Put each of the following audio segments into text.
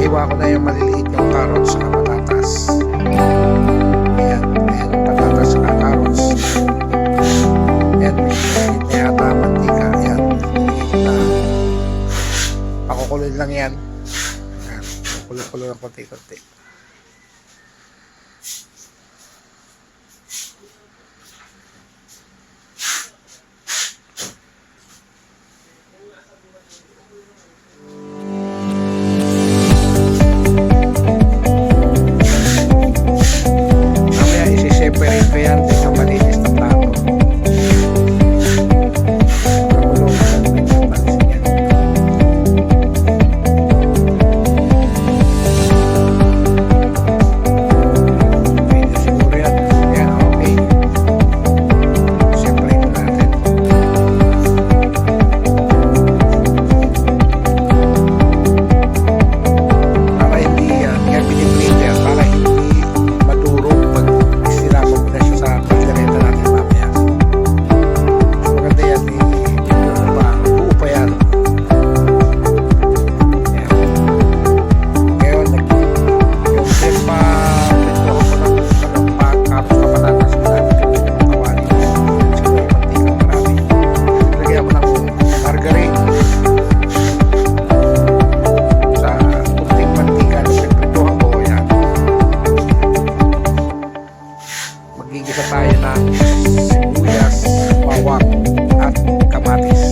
Hiniwa ko na yung maliliit yung carrots sa patatas. Ayan, ayan yung patatas sa carrots. Ayan, maliliit na yata ang mantika. Ayan, maliliit na. Pakukulin lang yan. Ayan, pakukulo ng konti-konti. Separate ko yan sa malinis na plato. Okay, siguro yan. Yan, okay. Separate ko natin. Para hindi yan, yan piniplate yan, para hindi madurog pag sinama mo na siya sa paglareta natin mamaya. So maganda yan, buo pa yan. Ayan. Ngayon, yung tempa, ito ko ng pagkapos na patatas, marami ko din yung kawali. Siguro yung mantika marami. Lagyan ko ng margarine sa kunting mantika na pinagprituhan ko. Ayan. Magigisa tayo ng sibuyas, bawang at kamatis.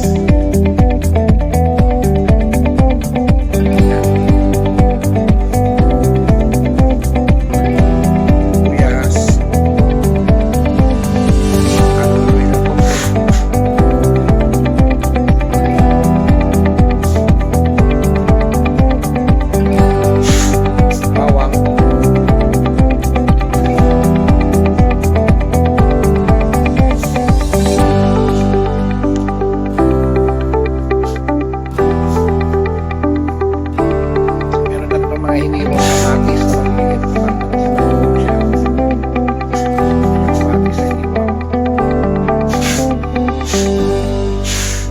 Ayan. Sibuyas. Haluin na po. Bawang. Meron na itong mga hinirong kamatis na maliit. Kamatis na hiniwa.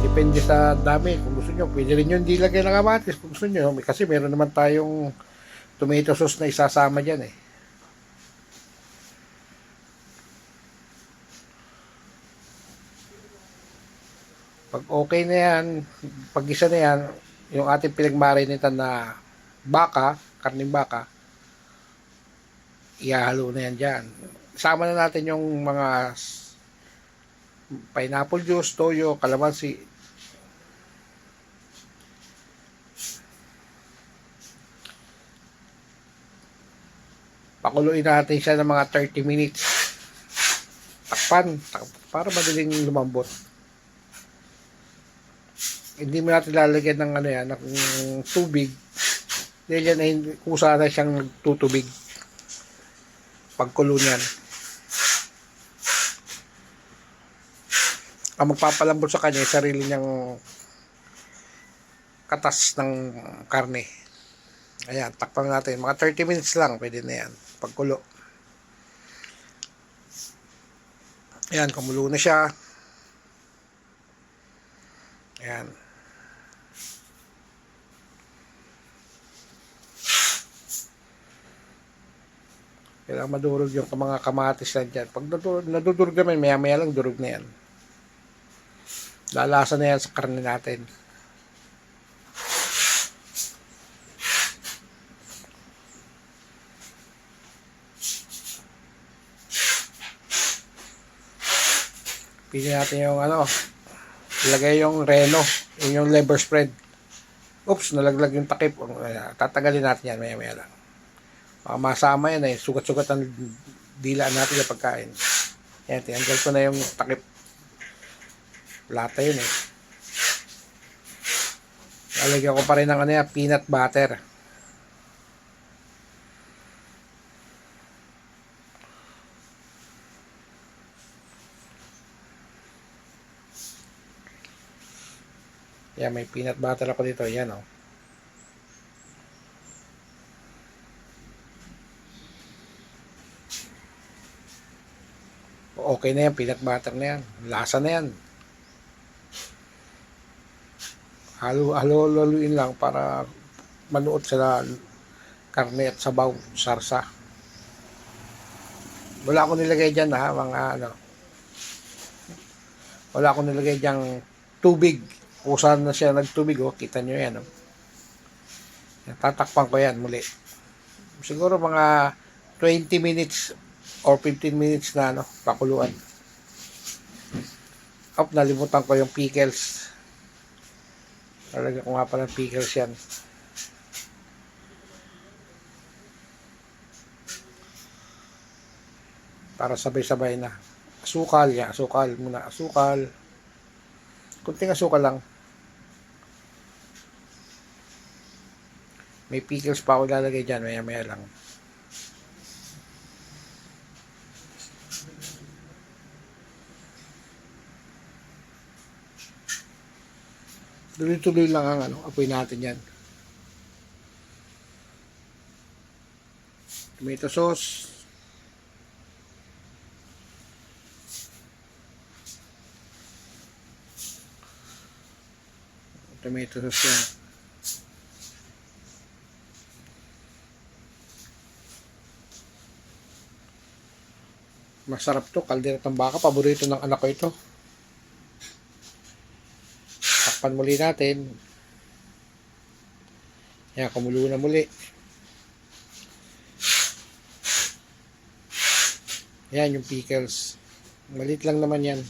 Depende sa dami. Kung gusto nyo, pwede rin yun hindi lagay ng kamatis. Kung gusto nyo, kasi meron naman tayong tomato sauce na isasama dyan eh. Pag okay na yan, pag isa na yan, yung ating pinagmarinitan na baka, karning baka, ihahalo na yan dyan. Sama na natin yung mga pineapple juice, toyo, kalamansi. Pakuluin natin siya ng mga 30 minutes. Takpan, para madaling lumambot. Hindi mo natin lalagyan ng ano yan, ng tubig. Dahil yan ay kusa na siyang nagtutubig. Pagkulo niyan. Ang magpapalambot sa kanya ay sarili niyang katas ng karne. Ayan, takpan natin. Mga 30 minutes lang, pwede na yan. Pagkulo. Ayan, kumulo na siya. Ayan. Kailangan madurog yung mga kamatis na dyan. Pag nadudurog naman, maya-maya lang durog na yan. Lalasa na yan sa karne natin. Pili natin yung ano, ilagay yung reno, yung liver spread. Oops, nalaglag yung takip. Tatagalin natin yan, maya-maya lang. Masama yan eh, sugat-sugat ang dilaan natin sa pagkain. Yan, tinanggal ko na yung takip. Lata yun eh. Lalagyan ko pa rin ng ano yan, peanut butter. Yan, may peanut butter ako dito. Yan o. Okay na yan, peanut butter na yan. Lasa na yan. Halo-haloin lang para manuot sa karne at sabaw, sarsa. Wala akong nilagay dyan ha, mga ano. Wala akong nilagay dyan tubig. Kung saan na siya nagtubig, oh, kita nyo yan. Oh. Tatakpan ko yan muli. Siguro mga 20 minutes or 15 minutes na ano, pakuluan. Nalimutan ko yung pickles. Talaga ko nga pala pickles yan. Para sabay-sabay na. Asukal, yan. Asukal muna. Asukal. Kunting asukal lang. May pickles pa ako lalagay dyan. Maya-maya lang. Tuloy-tuloy lang ang ano, apoy natin yan. Tomato sauce. Tomato sauce yan. Masarap to, kalderetang baka. Paborito ng anak ko ito. Takpan muli natin. Yan, kumulo na muli. Yan yung pickles. Malit lang naman yan.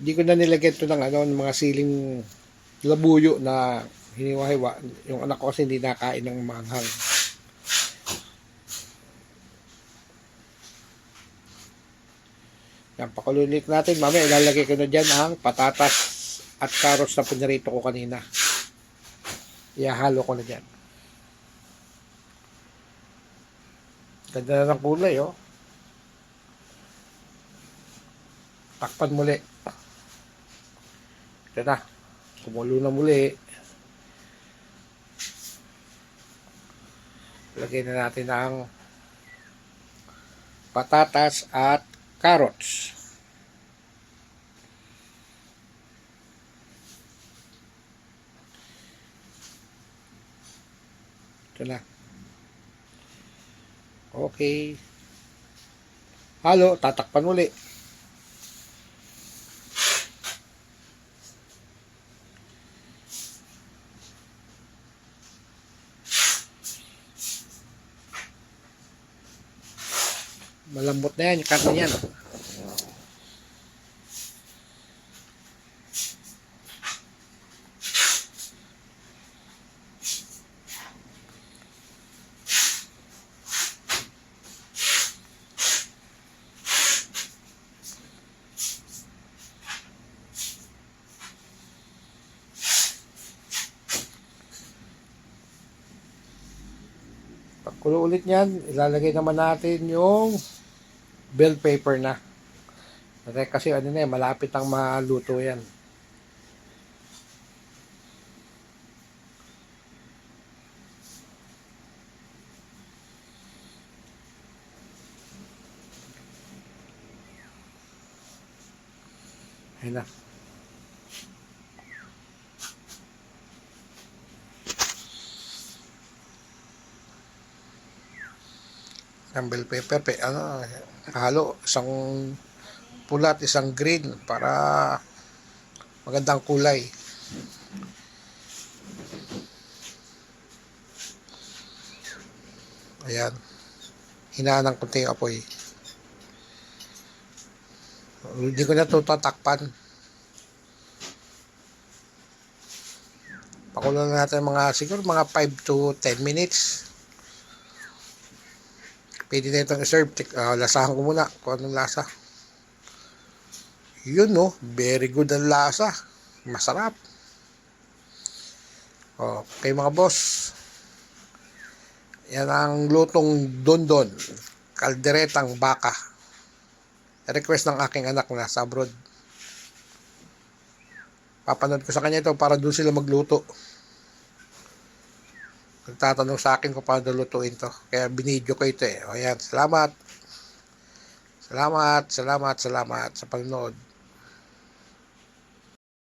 Hindi ko na nilagyan ito ng ano, mga siling labuyo na hiniwa-hiwa. Yung anak ko kasi hindi nakain ng manghang. Yan, pakululit natin. Mamaya ilalagay ko na dyan ang patatas at carrots na pinarito ko kanina. Ihahalo ko na dyan. Ganda na ng kulay, oh. Takpan muli. Ito na. Kumulo na muli. Lagay na natin ang patatas at carrots. Ito na. Okay. Halo, tatakpan muli. Malambot na yan, yung karne yan. Pagkulo ulit yan, ilalagay naman natin yung bell pepper na. Kasi ano na, malapit ang maluto yan. Ayun na. Ang bell pepper, halo, isang pula at isang green para magandang kulay. Ayan. Hinaan ng kunting apoy. Hindi ko na ito tatakpan. Pakulo na natin siguro mga 5 to 10 minutes. Pwede na itong i-serve. Lasahan ko muna kung anong lasa. Yun, no? Very good ang lasa. Masarap. Okay, mga boss. Yan ang lutong dondon. Kalderetang baka. Request ng aking anak na sa abroad. Papanood ko sa kanya ito para doon sila magluto. Nagtatanong sa akin kung paano lutuin to. Kaya binidyo ko ito eh. O yan, salamat. Salamat sa panonood.